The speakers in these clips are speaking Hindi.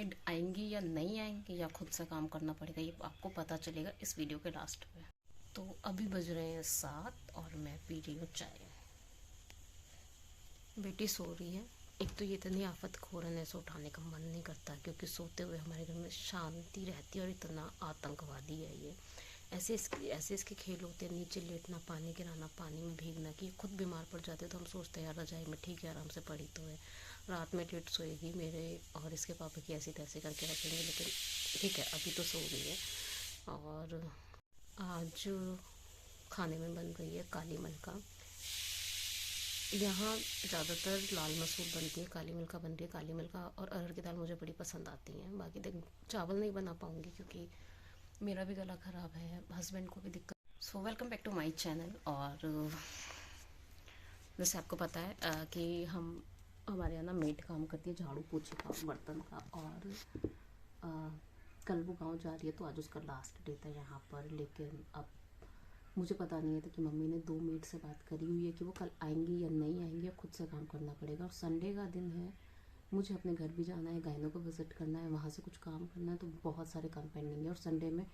मेड आएंगी या नहीं आएंगी या खुद से काम करना पड़ेगा, ये आपको पता चलेगा इस वीडियो के लास्ट में। तो अभी बज रहे हैं 7 और मैं पी रही हूँ चाय। बेटी सो रही है। एक तो ये इतनी आफत खोर है, ऐसे उठाने का मन नहीं करता क्योंकि सोते हुए हमारे घर में शांति रहती है और इतना आतंकवादी है ये। ऐसे इसके खेल होते हैं, नीचे लेटना, पानी गिराना, पानी में भीगना, कि खुद बीमार पड़ जाते तो हम सोचते हैं यार रजाई में ठीक है, आराम से पड़ी तो है, रात में लेट सोएगी, मेरे और इसके पापा की ऐसी तैसी करके रखेंगे, लेकिन ठीक है अभी तो सो गई है। और आज खाने में बन रही है काली मलका। यहाँ ज़्यादातर लाल मसूर बनती है, काली मिल्का बन रही है। काली मिल्का और अरहर की दाल मुझे बड़ी पसंद आती हैं। बाकी देख चावल नहीं बना पाऊँगी क्योंकि मेरा भी गला ख़राब है, हस्बैंड को भी दिक्कत। So welcome back to my channel. और जैसे आपको पता है कि हमारे यहाँ ना मेड काम करती है, झाड़ू पोछे का, बर्तन का। और कल वो गाँव जा रही है तो आज उसका लास्ट डे था यहाँ पर। लेकिन अब मुझे पता नहीं था कि मम्मी ने 2 मेड से बात करी हुई है कि वो कल आएंगी या नहीं आएंगी, या खुद से काम करना पड़ेगा। और संडे का दिन है, मुझे अपने घर भी जाना है, गायनों को विज़िट करना है, वहाँ से कुछ काम करना है, तो बहुत सारे काम पेंडिंग है। और संडे में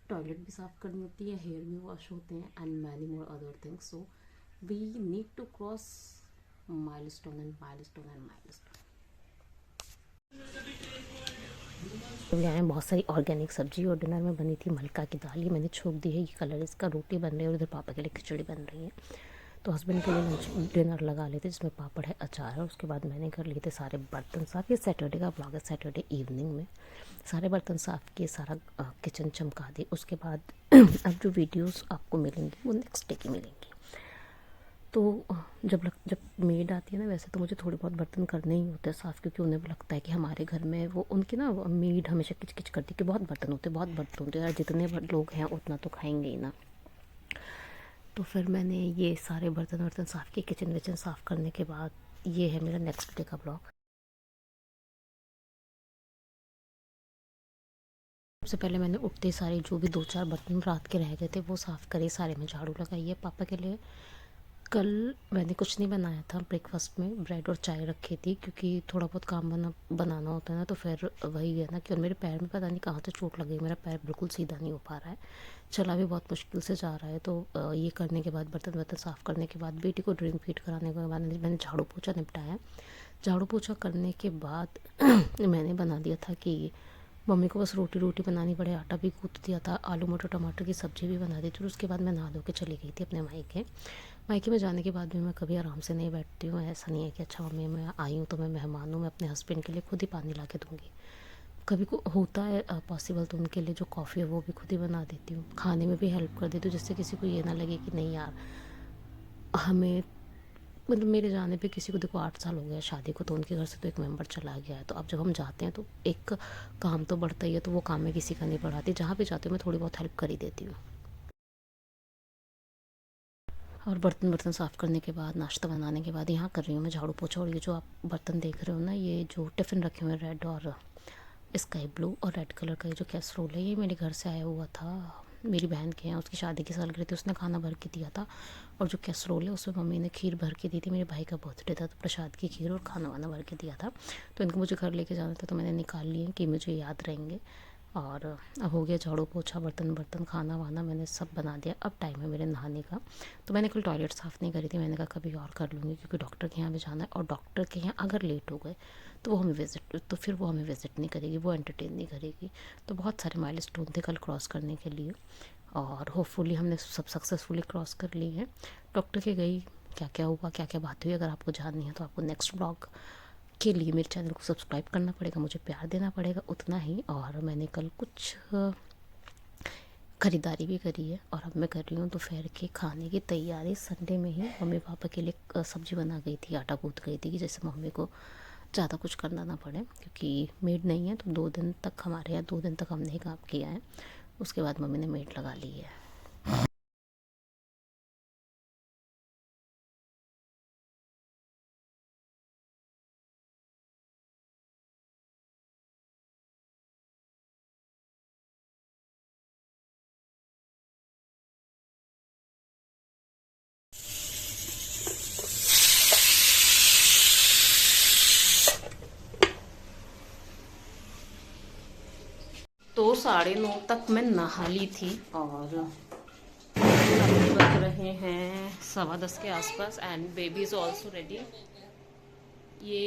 टॉयलेट भी साफ़ करनी होती है, हेयर भी वॉश होते हैं, and many more other things. So we need to cross milestone and milestone and milestone. यहाँ बहुत सारी ऑर्गेनिक सब्जी और डिनर में बनी थी मलका की दाल, ये मैंने छोक दी है। ये कलर इसका रोटी बन रही है और उधर पापा के लिए खिचड़ी बन रही है। तो हस्बैंड के लिए लंच डिनर लगा लेते जिसमें पापड़ है, अचार है। उसके बाद मैंने कर लिए थे सारे बर्तन साफ़। ये सैटरडे का ब्लॉग है, सैटरडे इवनिंग में सारे बर्तन साफ़ किए, सारा किचन चमका दी। उसके बाद अब जो वीडियोस आपको मिलेंगी वो नेक्स्ट डे की मिलेंगी। तो जब मेड आती है ना, वैसे तो मुझे थोड़े बहुत बर्तन करने ही होते हैं साफ़, क्योंकि उन्हें भी लगता है कि हमारे घर में वो उनकी ना मेड हमेशा किच करती है कि बहुत बर्तन होते हैं यार, जितने लोग हैं उतना तो खाएंगे ही ना। तो फिर मैंने ये सारे बर्तन साफ़ किए, किचन विचन साफ़ करने के बाद ये है मेरा नेक्स्ट डे का ब्लॉग। सबसे पहले मैंने उठते सारे जो भी 2-4 बर्तन रात के रह गए थे वो साफ़ करे, सारे में झाड़ू लगाई है। पापा के लिए कल मैंने कुछ नहीं बनाया था, ब्रेकफास्ट में ब्रेड और चाय रखी थी, क्योंकि थोड़ा बहुत काम बनाना होता है ना। तो फिर वही है ना कि और मेरे पैर में पता नहीं कहाँ से चोट लग गई, मेरा पैर बिल्कुल सीधा नहीं हो पा रहा है, चला भी बहुत मुश्किल से जा रहा है। तो ये करने के बाद बर्तन साफ़ करने के बाद बेटी को ड्रिंक फीड कराने के बाद मैंने झाड़ू पोछा निपटाया। झाड़ू पोछा करने के बाद मैंने बना दिया था कि मम्मी को बस रोटी बनानी पड़े, आटा भी गूँथ दिया था, आलू मटर टमाटर की सब्ज़ी भी बना दी थी। उसके बाद मैं नहा धो के चली गई थी अपने मायके में जाने के बाद भी मैं कभी आराम से नहीं बैठती हूँ। ऐसा नहीं है कि अच्छा मम्मी मैं आई हूँ तो मैं मेहमान हूँ, मैं अपने हस्बैंड के लिए खुद ही पानी ला के दूँगी। कभी को होता है पॉसिबल तो उनके लिए जो कॉफ़ी है वो भी खुद ही बना देती हूँ, खाने में भी हेल्प कर देती हूँ, जिससे किसी को ये ना लगे कि नहीं यार हमें, मतलब मेरे जाने पे किसी को देखो 8 साल हो गया शादी को, तो उनके घर से तो एक मेंबर चला गया है। तो अब जब हम जाते हैं तो एक काम तो बढ़ता ही है, तो वो काम में किसी का नहीं बढ़ाती। जहाँ भी जाती हूँ मैं थोड़ी बहुत हेल्प कर ही देती हूँ। और बर्तन साफ़ करने के बाद, नाश्ता बनाने के बाद यहाँ कर रही हूँ मैं झाड़ू पोछा। और ये जो आप बर्तन देख रहे हो ना, ये जो टिफ़िन रखे हुए हैं रेड और स्काई ब्लू और रेड कलर का, ये जो कैसरोल है ये मेरे घर से आया हुआ था, मेरी बहन के यहाँ उसकी शादी की सालगिरह थी, उसने खाना भर के दिया था। और जो कैसरोल है उसमें मम्मी ने खीर भर के दी थी, मेरे भाई का बर्थडे था तो प्रसाद की खीर और खाना वाना भर के दिया था। तो इनको मुझे घर लेके जाना था तो मैंने निकाल लिए कि मुझे याद रहेंगे। और अब हो गया झाड़ू पोछा, बर्तन खाना वाना मैंने सब बना दिया। अब टाइम है मेरे नहाने का। तो मैंने कल टॉयलेट साफ़ नहीं करी थी, मैंने कहा कभी और कर लूँगी, क्योंकि डॉक्टर के यहाँ भी जाना है। और डॉक्टर के यहाँ अगर लेट हो गए तो वो हमें विज़िट नहीं करेगी, वो एंटरटेन नहीं करेगी। तो बहुत सारे माइलस्टोन थे कल क्रॉस करने के लिए, और होपफुली हमने सब सक्सेसफुली क्रॉस कर ली है। डॉक्टर के गई, क्या क्या हुआ, क्या क्या बात हुई, अगर आपको जाननी है तो आपको नेक्स्ट ब्लॉग के लिए मेरे चैनल को सब्सक्राइब करना पड़ेगा, मुझे प्यार देना पड़ेगा, उतना ही। और मैंने कल कुछ ख़रीदारी भी करी है और अब मैं कर रही हूँ दोपहर के खाने की तैयारी। संडे में ही मम्मी पापा के लिए सब्ज़ी बना गई थी, आटा गूँथ गई थी कि जैसे मम्मी को ज़्यादा कुछ करना ना पड़े, क्योंकि मेड नहीं है। तो 2 दिन तक हमारे यहाँ 2 दिन तक हमने ही काम किया है, उसके बाद मम्मी ने मेड लगा ली है। तो 9:30 तक मैं नहा ली थी और अभी बज रहे हैं 10:15 के आसपास and baby is also ready. ये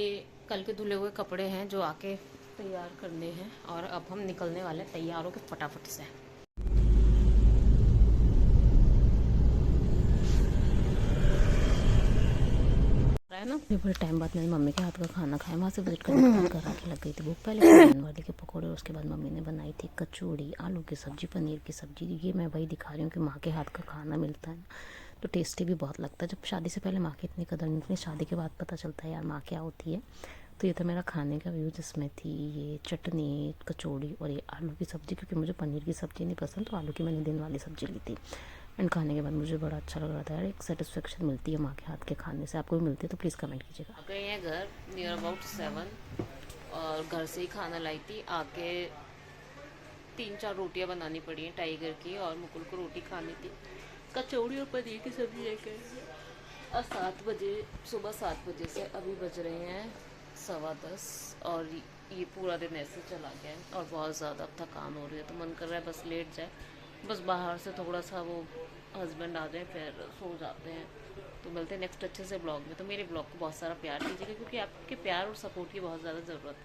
कल के धुले हुए कपड़े हैं जो आके तैयार करने हैं और अब हम निकलने वाले हैं तैयार होकर फटाफट से। है ना, बड़े टाइम बाद मेरी मम्मी के हाथ का खाना खाया। वहाँ से विजिट करने के बाद घर आके लग गई थी भूख। पहले चिकन वाली के पकौड़े, उसके बाद मम्मी ने बनाई थी कचौड़ी, आलू की सब्ज़ी, पनीर की सब्ज़ी। ये मैं वही दिखा रही हूँ कि माँ के हाथ का खाना मिलता है ना तो टेस्टी भी बहुत लगता है। जब शादी से पहले माँ की इतनी कदर नहीं थी, शादी के बाद पता चलता है यार माँ क्या होती है। तो ये था मेरा खाने का व्यू, जिसमें थी ये चटनी, कचौड़ी और ये आलू की सब्ज़ी। क्योंकि मुझे पनीर की सब्ज़ी नहीं पसंद तो आलू की मैंने दिन वाली सब्ज़ी ली थी। एंड खाने के बाद मुझे बड़ा अच्छा लग रहा था यार। एक सेटिस्फेक्शन मिलती है माँ के हाथ के खाने से। आपको भी मिलती है तो प्लीज़ कमेंट कीजिएगा। आ गए हैं घर नियर अबाउट 7 और घर से ही खाना लाई थी। आके 3-4 रोटियां बनानी पड़ी हैं टाइगर की और मुकुल को रोटी खानी थी। कचौड़ी और पनीर की सब्ज़ी लेकर और 7 बजे, सुबह 7 बजे से अभी बज रहे हैं 10:15 और ये पूरा दिन ऐसे चला गया है और बहुत ज़्यादा थकान हो रही है। तो मन कर रहा है बस लेट जाए, बस बाहर से थोड़ा सा वो हस्बैंड आ जाए फिर सो जाते हैं। तो मिलते हैं नेक्स्ट अच्छे से ब्लॉग में। तो मेरे ब्लॉग को बहुत सारा प्यार दीजिएगा क्योंकि आपके प्यार और सपोर्ट की बहुत ज़्यादा ज़रूरत है।